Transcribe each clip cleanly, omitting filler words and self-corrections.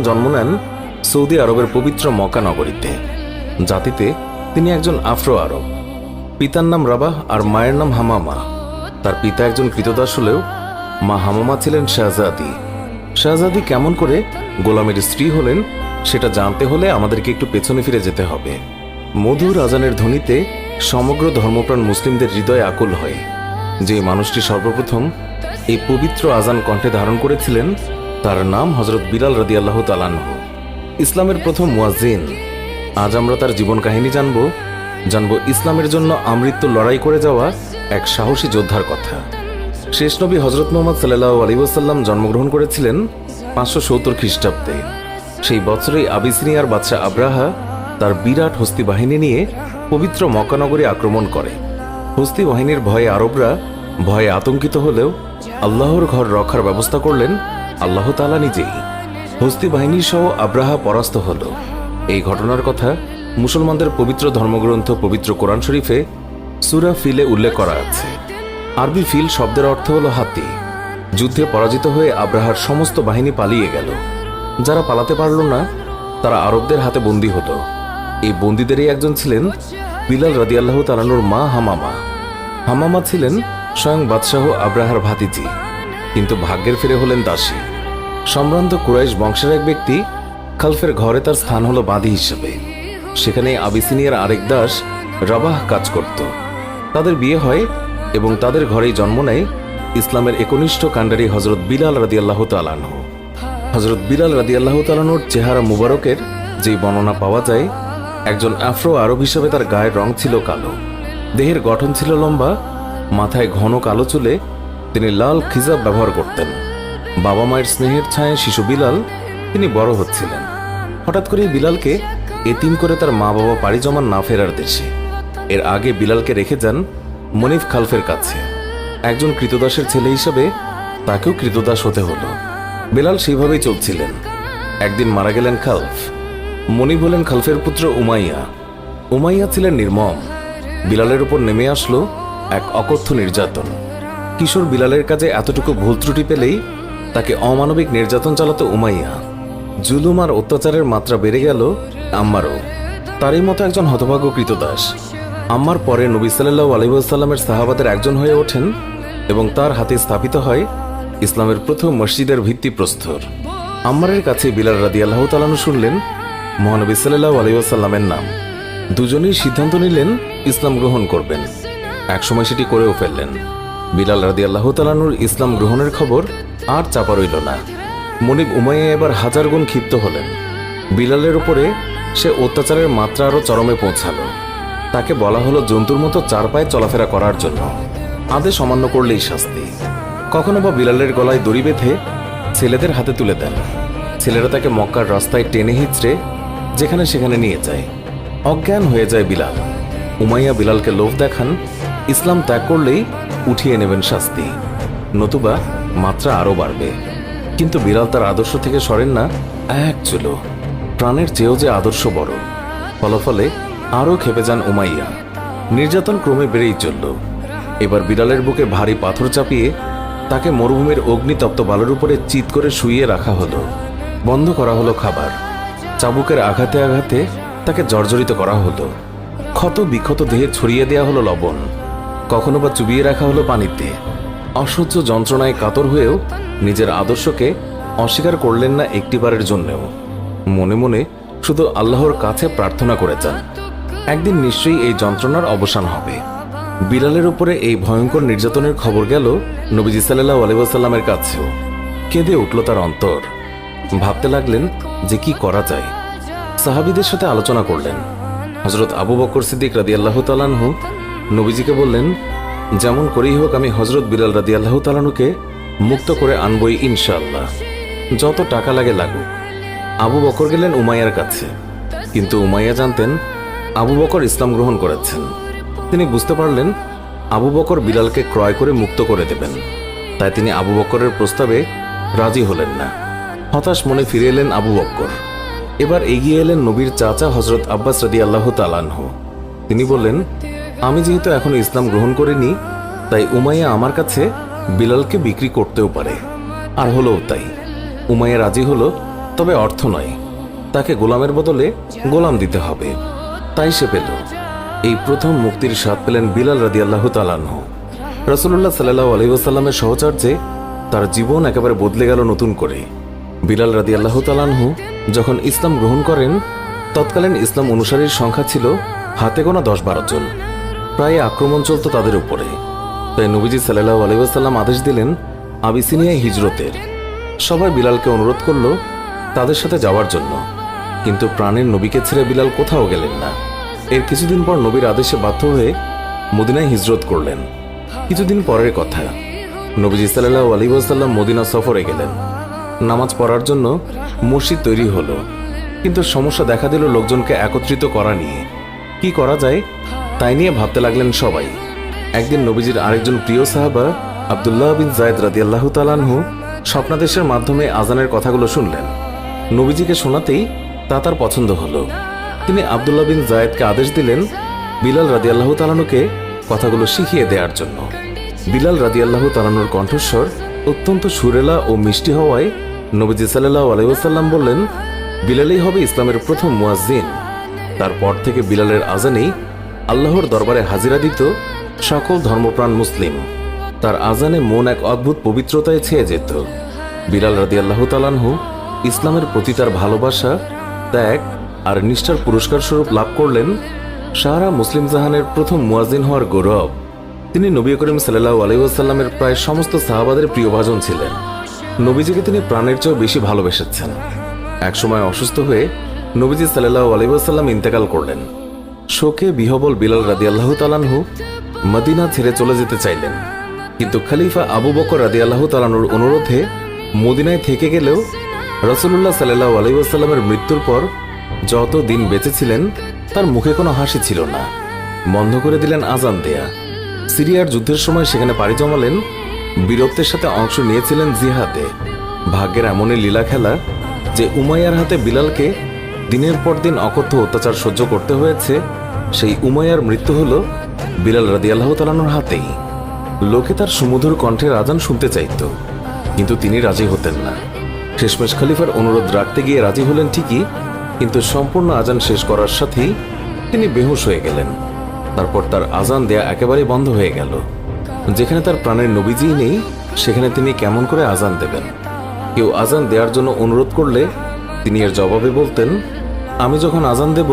জন্ম নেন সৌদি আরবের পবিত্র মক্কা নগরীতে। জাতিতে তিনি একজন আফ্রো আরব। পিতার নাম রাবাহ আর মায়ের নাম হামামা। তার পিতা একজন কৃতদাস হলেও মা হামামা ছিলেন শাহজাদি। শাহজাদি কেমন করে গোলামের স্ত্রী হলেন সেটা জানতে হলে আমাদেরকে একটু পেছনে ফিরে যেতে হবে। মধুর আজানের ধ্বনিতে সমগ্র ধর্মপ্রাণ মুসলিমদের হৃদয়ে আকুল হয়। যে মানুষটি সর্বপ্রথম এই পবিত্র আজান কণ্ঠে ধারণ করেছিলেন তার নাম হযরত বিলাল রাদিয়াল্লাহু তাআলা আনহু, ইসলামের প্রথম মুয়াজ্জিন। আজ আমরা তার জীবন কাহিনী জানব ইসলামের জন্য আমৃত্যু লড়াই করে যাওয়া এক সাহসী যোদ্ধার কথা। শেষ নবী হযরত মুহাম্মদ সাল্লাল্লাহু আলাইহি ওয়াসাল্লাম জন্মগ্রহণ করেছিলেন 570 খ্রিস্টাব্দে। সেই বছরেই আবিসিনিয়ার বাদশাহ আব্রাহা তার বিরাট হস্তি বাহিনী নিয়ে পবিত্র মক্কা নগরী আক্রমণ করে। হস্তি বাহিনীর ভয়ে আরবরা ভয়ে আতঙ্কিত হলেও আল্লাহর ঘর রক্ষার ব্যবস্থা করলেন আল্লাহ তাআলা নিজেই। হস্তি বাহিনী সহ আব্রাহা পরাস্ত হল। এই ঘটনার কথা মুসলমানদের পবিত্র ধর্মগ্রন্থ পবিত্র কোরআন শরীফে সূরা ফিলে উল্লেখ করা আছে। আরবি ফিল শব্দের অর্থ হল হাতি। যুদ্ধে পরাজিত হয়ে আব্রাহার সমস্ত বাহিনী পালিয়ে গেল। যারা পালাতে পারল না তারা আরবদের হাতে বন্দী হল। এই বন্দীদেরই একজন ছিলেন বিলাল রাদিয়াল্লাহু তাআলার মা হামামা। হামামা ছিলেন স্বয়ং বাদশাহ আব্রাহার ভাতিজি, কিন্তু ভাগ্যের ফিরে হলেন দাসী। সম্ভ্রান্ত কুরাইশ বংশের এক ব্যক্তি খালফের ঘরে তার স্থান হলো বাদী হিসেবে। সেখানে আবিসিনিয়ার আরেক দাস রাবাহ কাজ করত। তাদের বিয়ে হয় এবং তাদের ঘরেই জন্ম নেয় ইসলামের একনিষ্ঠ কাণ্ডারি হযরত বিলাল রাদিয়াল্লাহু তাআলা আনহু। হযরত বিলাল রাদিয়াল্লাহু তাআলার চেহারা মুবারকের যে বর্ণনা পাওয়া যায়, একজন আফ্রো আরব হিসেবে তার গায়ের রং ছিল কালো, দেহের গঠন ছিল লম্বা, মাথায় ঘন কালো চুলে তিনি লাল খিজাব ব্যবহার করতেন। বাবা মায়ের স্নেহের ছায়ে শিশু বিলাল তিনি বড় হচ্ছিলেন। হঠাৎ করে বিলালকে এতিম করে তার মা বাবা পাড়ি জমান না ফেরার দেশে। এর আগে বিলালকে রেখে যান মনিফ খালফের কাছে। একজন কৃতদাসের ছেলে হিসেবে তাকেও কৃতদাস হতে হলো। বিলাল সেইভাবেই চলছিলেন। একদিন মারা গেলেন খালফ। মনিফ হলেন খালফের পুত্র উমাইয়া। উমাইয়া ছিলেন নির্মম। বিলালের উপর নেমে আসলো এক অকথ্য নির্যাতন। কিশোর বিলালের কাজে এতটুকু ভুল ত্রুটি পেলেই তাকে অমানবিক নির্যাতন চালাতো উমাইয়া। জুলুম আর অত্যাচারের মাত্রা বেড়ে গেল আম্মারও। তারই মতো একজন হতভাগ্য কৃতদাস আম্মার পরে নবী সাল্লাল্লাহু আলাইহি ওয়াসাল্লামের সাহাবাদের একজন হয়ে ওঠেন এবং তার হাতে স্থাপিত হয় ইসলামের প্রথম মসজিদের ভিত্তিপ্রস্তর। আম্মারের কাছে বিলাল রাদিয়াল্লাহু তাআলা আনহু শুনলেন মহানবী সাল্লাল্লাহু আলাইহি ওয়াসাল্লামের নাম। দুজনেই সিদ্ধান্ত নিলেন ইসলাম গ্রহণ করবেন। একসময় সেটি করেও ফেললেন। বিলাল রাদিয়াল্লাহু তাআলা আনহুর ইসলাম গ্রহণের খবর আর চাপা রইল না। মনিব উমাইয়া এবার হাজার গুণ ক্ষিপ্ত হলেন। বিলালের উপরে সে অত্যাচারের মাত্রা আরো চরমে পৌঁছালো। তাকে বলা হলো জন্তুর মতো চার পায়ে চলাফেরা করার জন্য। আদেশ অমান্য করলেই শাস্তি। কখনো বা বিলালের গলায় দড়ি বেঁধে ছেলেদের হাতে তুলে দেন। ছেলেরা তাকে মক্কার রাস্তায় টেনে হিচড়ে যেখানে সেখানে নিয়ে যায়। অজ্ঞান হয়ে যায় বিলাল। উমাইয়া বিলালকে লোভ দেখান ইসলাম ত্যাগ করলেই উঠিয়ে নেবেন শাস্তি, নতুবা মাত্রা আরো বাড়বে। কিন্তু বিলাল তার আদর্শ থেকে সরেন না এক চুলো। প্রাণের চেয়েও যে আদর্শ বড়। ফলাফলে আরও খেপে যান উমাইয়া। নির্যাতন ক্রমে বেড়েই চলল। এবার বিলালের বুকে ভারী পাথর চাপিয়ে তাকে মরুভূমির অগ্নিতপ্ত বালুর উপরে চিৎ করে শুইয়ে রাখা হলো। বন্ধ করা হলো খাবার। চাবুকের আঘাতে আঘাতে তাকে জর্জরিত করা হলো। ক্ষত বিক্ষত দেহে ছড়িয়ে দেওয়া হলো লবণ। কখনো বা চুবিয়ে রাখা হলো পানিতে। অসহ্য যন্ত্রণায় কাতর হয়েও নিজের আদর্শকে অস্বীকার করলেন না একটিবারের জন্যেও। মনে মনে শুধু আল্লাহর কাছে প্রার্থনা করে যান একদিন নিশ্চয়ই এই যন্ত্রণার অবসান হবে। বিলালের উপরে এই ভয়ঙ্কর নির্যাতনের খবর গেল নবীজি সাল্লাল্লাহু আলাইহি ওয়াসাল্লামের কাছেও। কেঁদে উঠল তার অন্তর। ভাবতে লাগলেন যে কি করা যায়। সাহাবীদের সাথে আলোচনা করলেন। হযরত আবু বকর সিদ্দিক রাদিয়াল্লাহু তাআলা আনহু নবীজিকে বললেন, যেমন করেই হোক আমি হযরত বিলাল রাদিয়াল্লাহু তাআলা আনহুকে মুক্ত করে আনবই ইনশাআল্লাহ, যত টাকা লাগে লাগুক। আবু বকর গেলেন উমাইয়ার কাছে, কিন্তু উমাইয়া জানতেন আবু বকর ইসলাম গ্রহণ করেছেন। তিনি বুঝতে পারলেন আবু বকর বিলালকে ক্রয় করে মুক্ত করে দেবেন, তাই তিনি আবু বকরের প্রস্তাবে রাজি হলেন না। হতাশ মনে ফিরে এলেন আবু বকর। এবার এগিয়ে এলেন নবীর চাচা হযরত আব্বাস রাদিয়াল্লাহু তাআলা আনহু। তিনি বললেন, আমি যেহেতু এখনো ইসলাম গ্রহণ করিনি, তাই উমাইয়া আমার কাছে বিলালকে বিক্রি করতেও পারে। আর হলো তাই। উমাইয়া রাজি হলো তবে অর্থ নয়, তাকে গোলামের বদলে গোলাম দিতে হবে। তাই সে পেল। এই প্রথম মুক্তির স্বাদ পেলেন বিলাল রাদিয়াল্লাহু তাআলা আনহু। রাসূলুল্লাহ সাল্লাল্লাহু আলাইহি ওয়াসাল্লামের সহচর্যে তার জীবন একেবারে বদলে গেল নতুন করে। বিলাল রাদিয়াল্লাহু তাআলা আনহু যখন ইসলাম গ্রহণ করেন, তৎকালীন ইসলাম অনুসারীর সংখ্যা ছিল হাতে গোনা 10-12 জন। প্রায় আক্রমণ চলত তাদের উপরে। তাই নবীজি সাল্লাল্লাহু আলাইহি ওয়াসাল্লাম আদেশ দিলেন আবিসিনিয়ায় হিজরতের। সবাই বিলালকে অনুরোধ করল তাদের সাথে যাওয়ার জন্য, কিন্তু প্রাণের নবীকে ছেড়ে বিলাল কোথাও গেলেন না। এর কিছুদিন পর নবীর আদেশে বাধ্য হয়ে মদিনায় হিজরত করলেন। কিছুদিন পরের কথা, নবীজি সাল্লাল্লাহু আলাইহি ওয়াসাল্লাম মদিনা সফরে গেলেন। নামাজ পড়ার জন্য মসজিদ তৈরি হলো, কিন্তু সমস্যা দেখা দিল লোকজনকে একত্রিত করা নিয়ে। কি করা যায় তাই নিয়ে ভাবতে লাগলেন সবাই। একদিন নবীজির আরেকজন প্রিয় সাহাবা আব্দুল্লাহ বিন যায়েদ রাদিয়াল্লাহু তাআলা আনহু স্বপ্নাদেশের মাধ্যমে আজানের কথাগুলো শুনলেন। নবীজিকে শোনাতেই তা তার পছন্দ হলো। তিনি আব্দুল্লাহ বিন যায়েদকে আদেশ দিলেন বিলাল রাদিয়াল্লাহু তাআলা আনহুকে কথাগুলো শিখিয়ে দেওয়ার জন্য। বিলাল রাদিয়াল্লাহু তাআলা আনহুর কণ্ঠস্বর অত্যন্ত সুরেলা ও মিষ্টি হওয়ায় নবীজি সাল্লাল্লাহু আলাইহি ওয়াসাল্লাম বললেন, বিলালই হবে ইসলামের প্রথম মুয়াজ্জিন। তারপর থেকে বিলালের আজানেই আল্লাহর দরবারে হাজিরা দিত সকল ধর্মপ্রাণ মুসলিম। তার আজানে মন এক অদ্ভুত পবিত্রতায় ছেয়ে যেত। বিলাল রাদিয়াল্লাহু তাআলা আনহু ইসলামের প্রতি তার ভালোবাসা, ত্যাগ আর নিষ্ঠার পুরস্কার স্বরূপ লাভ করলেন সারা মুসলিম জাহানের প্রথম মুয়াজ্জিন হওয়ার গৌরব। তিনি নবী করিম সাল্লাল্লাহু আলাইহি ওয়াসাল্লামের প্রায় সমস্ত সাহাবাদের প্রিয়ভাজন ছিলেন। নবীজিকে তিনি প্রাণের চেয়েও বেশি ভালোবেসেছেন। একসময় অসুস্থ হয়ে নবীজি সাল্লাল্লাহু আলাইহি ওয়াসাল্লাম ইন্তেকাল করলেন। শোকে বিহবল বিলাল রাদিয়াল্লাহু তাআলা আনহু মদিনা ছেড়ে চলে যেতে চাইলেন, কিন্তু খলিফা আবু বকর রাদিয়াল্লাহু তাআলা আনহুর অনুরোধে মদিনায় থেকে গেলেও রাসূলুল্লাহ সাল্লাল্লাহু আলাইহি ওয়াসাল্লামের মৃত্যুর পর যত দিন বেঁচে ছিলেন তার মুখে কোনো হাসি ছিল না। বন্ধ করে দিলেন আজান দেয়া। সিরিয়ার যুদ্ধের সময় সেখানে পাড়ি জমালেন। বীরত্বের সাথে অংশ নিয়েছিলেন জিহাদে। ভাগ্যের এমনই লীলা খেলা যে উমাইয়ার হাতে বিলালকে দিনের পর দিন অকথ্য অত্যাচার সহ্য করতে হয়েছে। সেই উমাইয়ার মৃত্যু হল বিলাল রাদিয়াল্লাহু তাআলা আনহুর হাতেই। লোকে তার সুমধুর কণ্ঠের আজান শুনতে চাইত, কিন্তু তিনি রাজি হতেন না। শেষমেশ খলিফার অনুরোধ রাখতে গিয়ে রাজি হলেন ঠিকই, কিন্তু সম্পূর্ণ আজান শেষ করার সাথেই তিনি বেহুশ হয়ে গেলেন। তারপর তার আজান দেয়া একেবারে বন্ধ হয়ে গেল। যেখানে তার প্রাণের নবীজিই নেই, সেখানে তিনি কেমন করে আজান দেবেন? কেউ আজান দেওয়ার জন্য অনুরোধ করলে তিনি এর জবাবে বলতেন, আমি যখন আজান দেব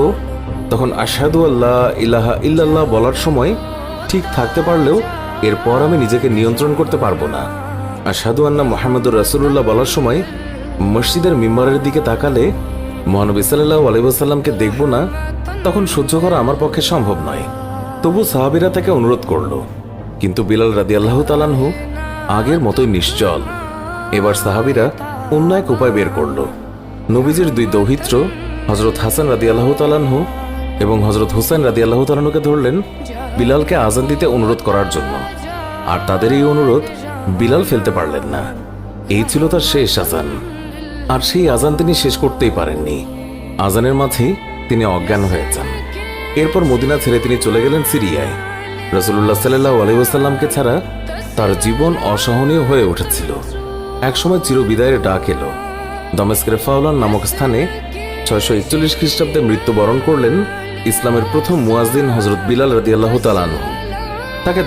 তখন আশহাদু আল্লা ইলাহা ইল্লাল্লাহ বলার সময় ঠিক থাকতে পারলেও এরপর আমি নিজেকে নিয়ন্ত্রণ করতে পারবো না। আশহাদু আন্না মুহাম্মাদুর রাসূলুল্লাহ বলার সময় মসজিদের মিম্বরের দিকে তাকালে মহানবী সাল্লাল্লাহু আলাইহি ওয়াসাল্লামকে দেখব না, তখন সহ্য করা আমার পক্ষে সম্ভব নয়। তবু সাহাবীরা তাকে অনুরোধ করল, কিন্তু বিলাল রাদিয়াল্লাহু তাআলা আনহু আগের মতোই নিশ্চল। এবার সাহাবীরা অন্য এক উপায় বের করল। নবীজির দুই দৌহিত্র হযরত হাসান রাদিয়াল্লাহু তাআলা আনহু এবং হযরত হুসাইন রাদিয়াল্লাহু তাআলা আনহুকে ধরলেন বিলালকে আজান দিতে অনুরোধ করার জন্য। আর তাদের এই অনুরোধ বিলাল ফেলতে পারলেন না। এই ছিল তার শেষ আজান। আর সেই আজান তিনি শেষ করতেই পারেননি। আজানের মাঝেই তিনি অজ্ঞান হয়ে যান। এরপর মদিনা ছেড়ে তিনি চলে গেলেন সিরিয়ায়। রাসূলুল্লাহ সাল্লাল্লাহু আলাইহি ওয়াসাল্লামকে ছাড়া তার জীবন অসহনীয় হয়ে উঠেছিল। একসময় চিরবিদায়ের ডাক এলো। দমেস্কের ফাওলান নামক স্থানে 641 খ্রিস্টাব্দে মৃত্যুবরণ করলেন ইসলামের প্রথম মুয়াজ্জিন হযরত বিলাল রাদিয়াল্লাহু তাআলা আনহু। তাকে